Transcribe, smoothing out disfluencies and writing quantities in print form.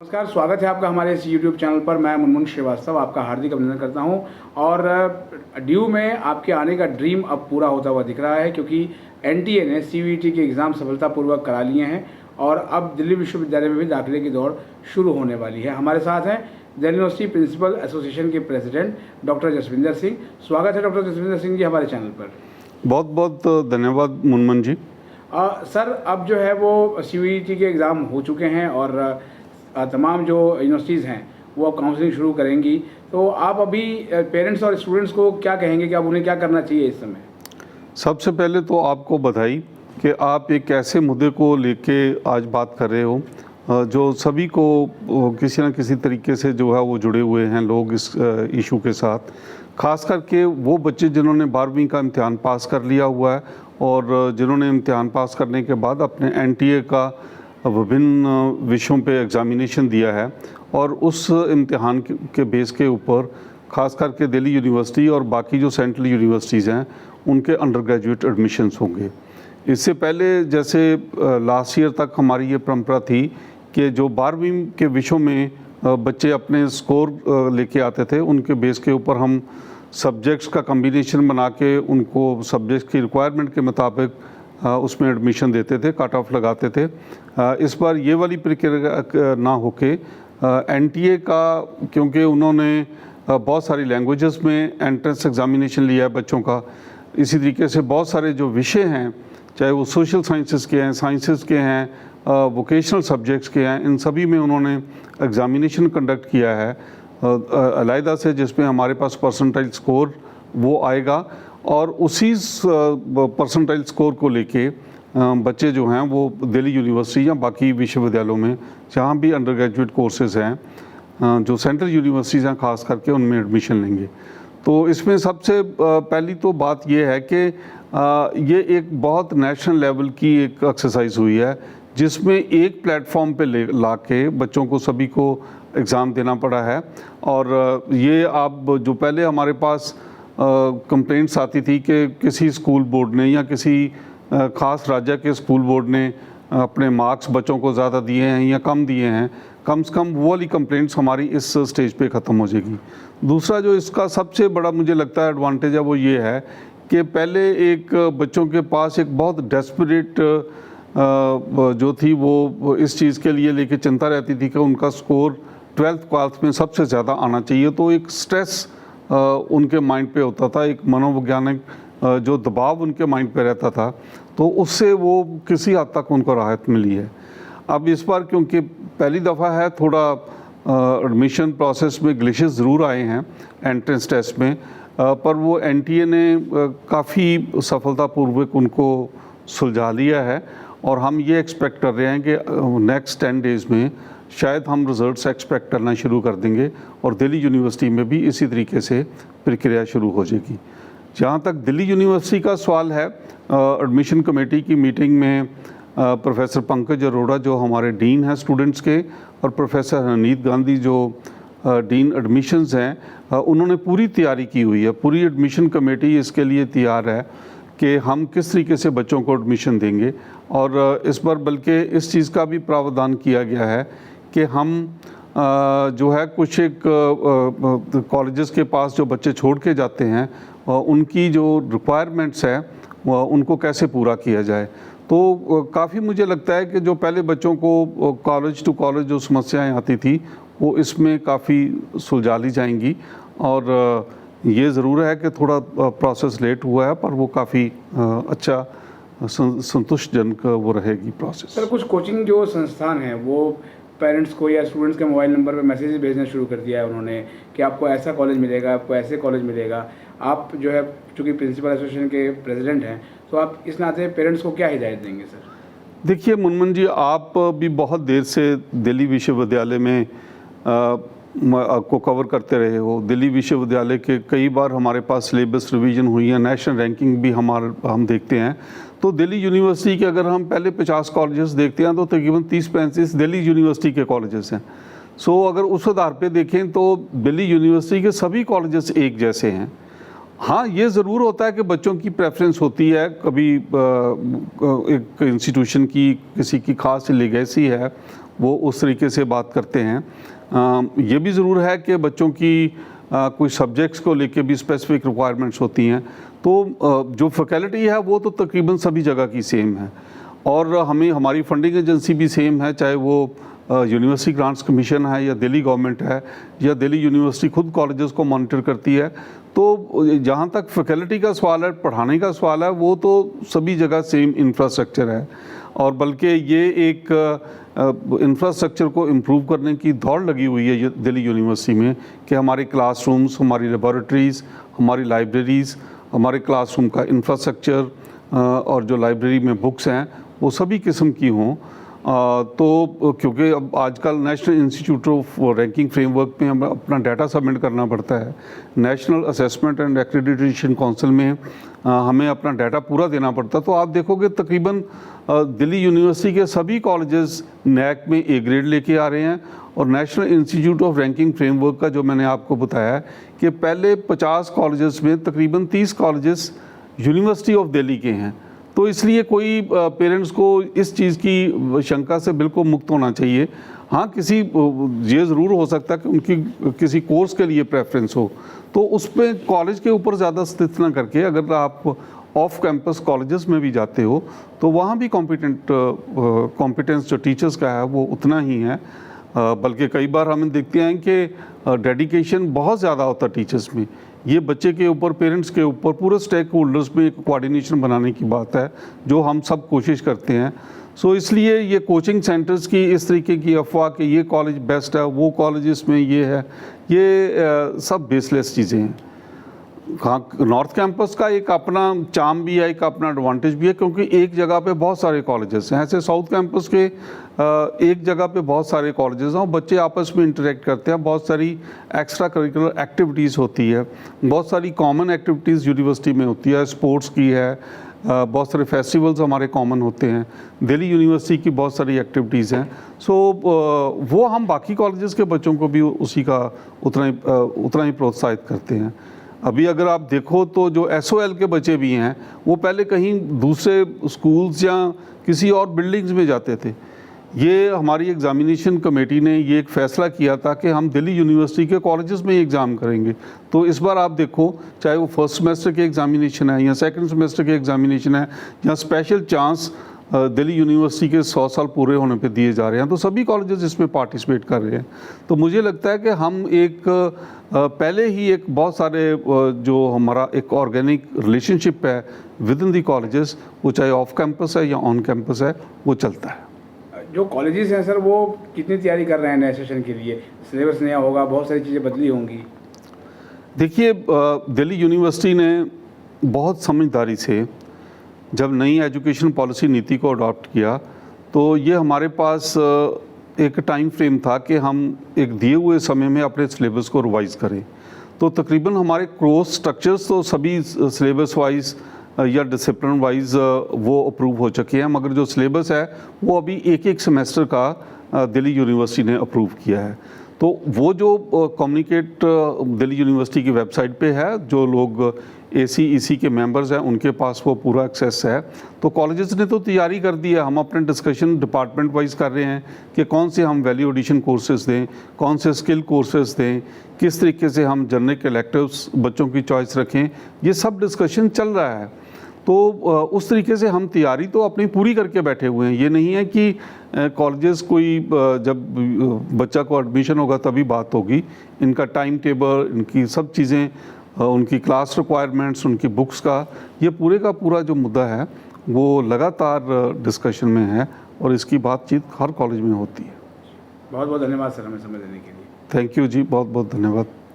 नमस्कार, स्वागत है आपका हमारे इस यूट्यूब चैनल पर। मैं मुनमुन श्रीवास्तव आपका हार्दिक अभिनंदन करता हूं। और ड्यू में आपके आने का ड्रीम अब पूरा होता हुआ दिख रहा है, क्योंकि एनटीए ने सीयूईटी के एग्ज़ाम सफलतापूर्वक करा लिए हैं और अब दिल्ली विश्वविद्यालय में भी दाखिले की दौड़ शुरू होने वाली है। हमारे साथ हैं दिल्ली यूनिवर्सिटी प्रिंसिपल एसोसिएशन के प्रेसिडेंट डॉक्टर जसविंदर सिंह। स्वागत है डॉक्टर जसविंदर सिंह जी हमारे चैनल पर। बहुत बहुत धन्यवाद मुनमुन जी। सर, अब जो है वो सीयूईटी के एग्ज़ाम हो चुके हैं और तमाम जो यूनिवर्सिटीज़ हैं वो अब काउंसलिंग शुरू करेंगी, तो आप अभी पेरेंट्स और स्टूडेंट्स को क्या कहेंगे कि अब उन्हें क्या करना चाहिए इस समय? सबसे पहले तो आपको बधाई कि आप एक ऐसे मुद्दे को लेके आज बात कर रहे हो जो सभी को किसी न किसी तरीके से जो है वो जुड़े हुए हैं लोग इस इशू के साथ। ख़ास करके वो बच्चे जिन्होंने 12वीं का इम्तिहान पास कर लिया हुआ है और जिन्होंने इम्तिहान पास करने के बाद अपने एनटीए का विभिन्न विषयों पे एग्ज़ामिनेशन दिया है और उस इम्तिहान के बेस के ऊपर ख़ास करके दिल्ली यूनिवर्सिटी और बाकी जो सेंट्रल यूनिवर्सिटीज़ हैं उनके अंडर ग्रेजुएट एडमिशन्स होंगे। इससे पहले जैसे लास्ट ईयर तक हमारी ये परंपरा थी कि जो 12वीं के विषयों में बच्चे अपने स्कोर लेके आते थे उनके बेस के ऊपर हम सब्जेक्ट्स का कम्बिनेशन बना के उनको सब्जेक्ट्स की रिक्वायरमेंट के मुताबिक उसमें एडमिशन देते थे, कट ऑफ लगाते थे। इस बार ये वाली प्रक्रिया ना होके एनटीए का, क्योंकि उन्होंने बहुत सारी लैंग्वेजेस में एंट्रेंस एग्जामिनेशन लिया है बच्चों का, इसी तरीके से बहुत सारे जो विषय हैं चाहे वो सोशल साइंसेस के हैं, साइंसेस के हैं, वोकेशनल सब्जेक्ट्स के हैं, इन सभी में उन्होंने एग्जामिनेशन कंडक्ट किया है अलहदा से, जिसमें हमारे पास परसेंटाइल स्कोर वो आएगा और उसी परसेंटाइल स्कोर को लेके बच्चे जो हैं वो दिल्ली यूनिवर्सिटी या बाकी विश्वविद्यालयों में जहाँ भी अंडर ग्रेजुएट कोर्सेज़ हैं जो सेंट्रल यूनिवर्सिटीज़ हैं ख़ास करके उनमें एडमिशन लेंगे। तो इसमें सबसे पहली तो बात ये है कि ये एक बहुत नेशनल लेवल की एक एक्सरसाइज हुई है जिसमें एक प्लेटफॉर्म पे ला के बच्चों को सभी को एग्ज़ाम देना पड़ा है। और ये आप जो पहले हमारे पास कंप्लेंट्स आती थी कि किसी स्कूल बोर्ड ने या किसी ख़ास राज्य के स्कूल बोर्ड ने अपने मार्क्स बच्चों को ज़्यादा दिए हैं या कम दिए हैं, कम से कम वो वाली कंप्लेंट्स हमारी इस स्टेज पे ख़त्म हो जाएगी। दूसरा जो इसका सबसे बड़ा मुझे लगता है एडवांटेज है वो ये है कि पहले एक बच्चों के पास एक बहुत डेस्परेट जो थी वो इस चीज़ के लिए लेके चिंता रहती थी कि उनका स्कोर 12th क्लास में सबसे ज़्यादा आना चाहिए, तो एक स्ट्रेस उनके माइंड पे होता था, एक मनोवैज्ञानिक जो दबाव उनके माइंड पे रहता था, तो उससे वो किसी हद तक उनको राहत मिली है। अब इस बार क्योंकि पहली दफ़ा है थोड़ा एडमिशन प्रोसेस में ग्लिचेस ज़रूर आए हैं एंट्रेंस टेस्ट में, पर वो एनटीए ने काफ़ी सफलतापूर्वक उनको सुलझा लिया है और हम ये एक्सपेक्ट कर रहे हैं कि नेक्स्ट 10 डेज़ में शायद हम रिज़ल्ट्स एक्सपेक्ट करना शुरू कर देंगे और दिल्ली यूनिवर्सिटी में भी इसी तरीके से प्रक्रिया शुरू हो जाएगी। जहाँ तक दिल्ली यूनिवर्सिटी का सवाल है, एडमिशन कमेटी की मीटिंग में प्रोफेसर पंकज अरोड़ा जो हमारे डीन हैं स्टूडेंट्स के और प्रोफेसर हनीत गांधी जो डीन एडमिशन्स हैं, उन्होंने पूरी तैयारी की हुई है। पूरी एडमिशन कमेटी इसके लिए तैयार है कि हम किस तरीके से बच्चों को एडमिशन देंगे और इस बार बल्कि इस चीज़ का भी प्रावधान किया गया है कि हम जो है कुछ एक कॉलेजेस के पास जो बच्चे छोड़ के जाते हैं उनकी जो रिक्वायरमेंट्स है उनको कैसे पूरा किया जाए। तो काफ़ी मुझे लगता है कि जो पहले बच्चों को कॉलेज टू कॉलेज जो समस्याएं आती थी वो इसमें काफ़ी सुलझा ली जाएंगी और ये ज़रूर है कि थोड़ा प्रोसेस लेट हुआ है पर वो काफ़ी अच्छा संतुष्टजनक वो रहेगी प्रोसेस। सर, कुछ कोचिंग जो संस्थान हैं वो पेरेंट्स को या स्टूडेंट्स के मोबाइल नंबर पे मैसेज भेजना शुरू कर दिया है उन्होंने कि आपको ऐसा कॉलेज मिलेगा, आपको ऐसे कॉलेज मिलेगा। आप जो है चूँकि प्रिंसिपल एसोसिएशन के प्रेसिडेंट हैं, तो आप इस नाते पेरेंट्स को क्या हिदायत देंगे सर? देखिए मुनमुन जी, आप भी बहुत देर से दिल्ली विश्वविद्यालय में को कवर करते रहे हो। दिल्ली विश्वविद्यालय के कई बार हमारे पास सिलेबस रिवीजन हुई है, नेशनल रैंकिंग भी हम देखते हैं। तो दिल्ली यूनिवर्सिटी के अगर हम पहले 50 कॉलेजेस देखते हैं तो तकरीबन 30-35 दिल्ली यूनिवर्सिटी के कॉलेजेस हैं। सो अगर उस आधार पे देखें तो दिल्ली यूनिवर्सिटी के सभी कॉलेजेस एक जैसे हैं। हाँ, ये ज़रूर होता है कि बच्चों की प्रेफरेंस होती है, कभी एक इंस्टीट्यूशन की किसी की खास लेगेसी है वो उस तरीके से बात करते हैं। ये भी ज़रूर है कि बच्चों की कुछ सब्जेक्ट्स को लेके भी स्पेसिफिक रिक्वायरमेंट्स होती हैं, तो जो फैकल्टी है वो तो तकरीबन सभी जगह की सेम है, और हमारी फंडिंग एजेंसी भी सेम है, चाहे वो यूनिवर्सिटी ग्रांट्स कमीशन है या दिल्ली गवर्नमेंट है या दिल्ली यूनिवर्सिटी खुद कॉलेजेस को मॉनिटर करती है। तो जहाँ तक फैकल्टी का सवाल है, पढ़ाने का सवाल है, वो तो सभी जगह सेम इंफ्रास्ट्रक्चर है, और बल्कि ये एक इंफ्रास्ट्रक्चर को इम्प्रूव करने की दौड़ लगी हुई है दिल्ली यूनिवर्सिटी में कि हमारे क्लासरूम्स, हमारी लेबॉरेटरीज़, हमारी लाइब्रेरीज़, हमारे क्लासरूम का इंफ्रास्ट्रक्चर और जो लाइब्रेरी में बुक्स हैं वो सभी किस्म की हों। तो क्योंकि अब आजकल national institute of ranking framework में हमें अपना डाटा सबमिट करना पड़ता है, national assessment and accreditation council में हमें अपना डाटा पूरा देना पड़ता है। तो आप देखोगे तकरीबन दिल्ली यूनिवर्सिटी के सभी कॉलेजेस नैक में ए ग्रेड लेके आ रहे हैं, और national institute of ranking framework का जो मैंने आपको बताया है कि पहले 50 कॉलेजेस में तकरीबन 30 कॉलेजेस यूनिवर्सिटी ऑफ दिल्ली के हैं। तो इसलिए कोई पेरेंट्स को इस चीज़ की शंका से बिल्कुल मुक्त होना चाहिए। हाँ, किसी ये ज़रूर हो सकता है कि उनकी किसी कोर्स के लिए प्रेफरेंस हो, तो उस पर कॉलेज के ऊपर ज़्यादा स्थित ना करके अगर आप ऑफ कैंपस कॉलेजेस में भी जाते हो तो वहाँ भी कॉम्पिटेंस जो टीचर्स का है वो उतना ही है, बल्कि कई बार हमें देखते हैं कि डेडिकेशन बहुत ज़्यादा होता है टीचर्स में। ये बच्चे के ऊपर, पेरेंट्स के ऊपर, पूरे स्टेक होल्डर्स में एक कोऑर्डिनेशन बनाने की बात है जो हम सब कोशिश करते हैं। सो इसलिए ये कोचिंग सेंटर्स की इस तरीके की अफवाह कि ये कॉलेज बेस्ट है, वो कॉलेज इसमें ये है, ये सब बेसलेस चीज़ें हैं। हाँ, नॉर्थ कैंपस का एक अपना चार्म भी है, एक अपना एडवांटेज भी है, क्योंकि एक जगह पे बहुत सारे कॉलेजेस हैं। ऐसे साउथ कैंपस के एक जगह पे बहुत सारे कॉलेजेस हैं और बच्चे आपस में इंटरेक्ट करते हैं, बहुत सारी एक्स्ट्रा करिकुलर एक्टिविटीज़ होती है, बहुत सारी कॉमन एक्टिविटीज़ यूनिवर्सिटी में होती है, स्पोर्ट्स की है, बहुत सारे फेस्टिवल्स हमारे कॉमन होते हैं, दिल्ली यूनिवर्सिटी की बहुत सारी एक्टिविटीज़ हैं। सो वो हम बाकी कॉलेजेस के बच्चों को भी उसी का उतना ही प्रोत्साहित करते हैं। अभी अगर आप देखो तो जो SOL के बच्चे भी हैं वो पहले कहीं दूसरे स्कूल्स या किसी और बिल्डिंग्स में जाते थे। ये हमारी एग्ज़ामिनेशन कमेटी ने ये एक फ़ैसला किया था कि हम दिल्ली यूनिवर्सिटी के कॉलेजेस में ही एग्ज़ाम करेंगे। तो इस बार आप देखो, चाहे वो फर्स्ट सेमेस्टर के एग्ज़ामिनेशन है या सेकंड सेमेस्टर के एग्ज़ामिनेशन है या स्पेशल चांस दिल्ली यूनिवर्सिटी के 100 साल पूरे होने पे दिए जा रहे हैं, तो सभी कॉलेजेस इसमें पार्टिसिपेट कर रहे हैं। तो मुझे लगता है कि हम एक पहले ही एक बहुत सारे जो हमारा एक ऑर्गेनिक रिलेशनशिप है विद इन दी कॉलेजेस, वो चाहे ऑफ कैंपस है या ऑन कैंपस है, वो चलता है। जो कॉलेजेस हैं सर, वो कितनी तैयारी कर रहे हैं नए सेशन के लिए? सिलेबस नया होगा, बहुत सारी चीज़ें बदली होंगी। देखिए, दिल्ली यूनिवर्सिटी ने बहुत समझदारी से जब नई एजुकेशन पॉलिसी नीति को अडॉप्ट किया तो ये हमारे पास एक टाइम फ्रेम था कि हम एक दिए हुए समय में अपने सिलेबस को रिवाइज करें। तो तकरीबन हमारे कोर्स स्ट्रक्चर्स तो सभी सिलेबस वाइज या डिसिप्लिन वाइज वो अप्रूव हो चुके हैं, मगर जो सिलेबस है वो अभी एक सेमेस्टर का दिल्ली यूनिवर्सिटी ने अप्रूव किया है। तो वो जो कम्युनिकेट दिल्ली यूनिवर्सिटी की वेबसाइट पे है, जो लोग AC/EC के मेंबर्स हैं उनके पास वो पूरा एक्सेस है। तो कॉलेजेस ने तो तैयारी कर दी है, हम अपने डिस्कशन डिपार्टमेंट वाइज कर रहे हैं कि कौन से हम वैल्यू एडिशन कोर्सेज दें, कौन से स्किल कोर्सेज दें, किस तरीके से हम जनरिक इलेक्टिव्स बच्चों की चॉइस रखें, ये सब डिस्कशन चल रहा है। तो उस तरीके से हम तैयारी तो अपनी पूरी करके बैठे हुए हैं। ये नहीं है कि कॉलेजेस कोई जब बच्चा को एडमिशन होगा तभी बात होगी। इनका टाइम टेबल, इनकी सब चीज़ें, उनकी क्लास रिक्वायरमेंट्स, उनकी बुक्स का, ये पूरे का पूरा जो मुद्दा है वो लगातार डिस्कशन में है और इसकी बातचीत हर कॉलेज में होती है। बहुत बहुत धन्यवाद सर हमें समय देने के लिए। थैंक यू जी, बहुत बहुत धन्यवाद।